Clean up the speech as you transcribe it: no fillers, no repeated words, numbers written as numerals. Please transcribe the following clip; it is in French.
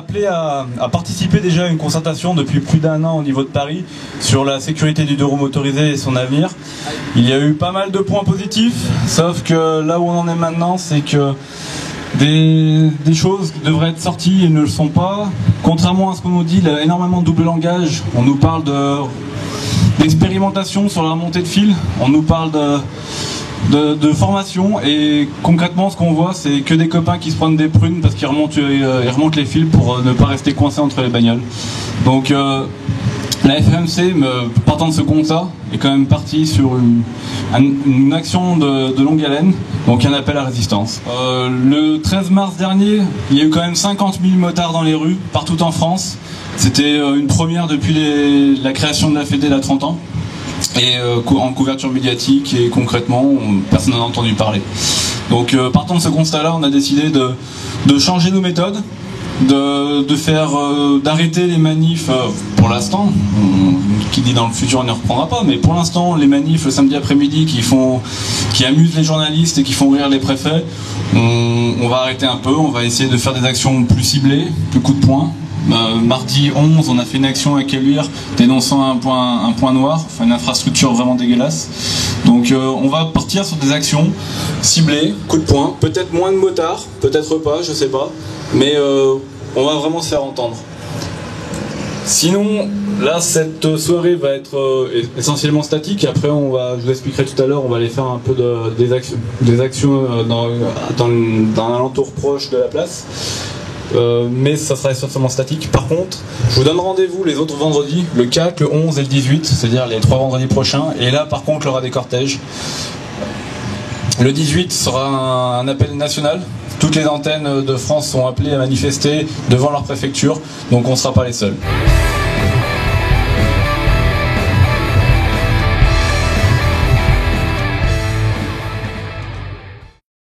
appelé à participer déjà à une concertation depuis plus d'1 an au niveau de Paris sur la sécurité du deux roues motorisé et son avenir. Il y a eu pas mal de points positifs, sauf que là où on en est maintenant, c'est que des choses devraient être sorties et ne le sont pas. Contrairement à ce qu'on nous dit, il y a énormément de double langage. On nous parle d'expérimentation sur la remontée de fil, on nous parle de formation, et concrètement ce qu'on voit, c'est que des copains qui se prennent des prunes parce qu'ils remontent les fils pour ne pas rester coincés entre les bagnoles. Donc la FMC, partant de ce constat, est quand même partie sur une action de longue haleine, donc un appel à résistance. Le 13 mars dernier, il y a eu quand même 50 000 motards dans les rues, partout en France. C'était une première depuis la création de la Fédé il y a 30 ans. Et en couverture médiatique, et concrètement, personne n'en a entendu parler. Donc partant de ce constat-là, on a décidé de changer nos méthodes, d'arrêter les manifs pour l'instant. Qui dit dans le futur on ne reprendra pas, mais pour l'instant les manifs le samedi après-midi qui amusent les journalistes et qui font rire les préfets, on va arrêter un peu, on va essayer de faire des actions plus ciblées, plus coup de poing. Mardi 11, on a fait une action avec Eluire dénonçant un point noir, enfin une infrastructure vraiment dégueulasse. Donc on va partir sur des actions ciblées, coup de poing, peut-être moins de motards, peut-être pas, je sais pas, mais on va vraiment se faire entendre. Sinon, là, cette soirée va être essentiellement statique. Après, je vous expliquerai tout à l'heure, on va aller faire un peu des actions dans un alentour proche de la place. Mais ça sera essentiellement statique. Par contre, je vous donne rendez-vous les autres vendredis, le 4, le 11 et le 18, c'est-à-dire les 3 vendredis prochains. Et là, par contre, il y aura des cortèges. Le 18 sera un appel national. Toutes les antennes de France sont appelées à manifester devant leur préfecture, donc on ne sera pas les seuls.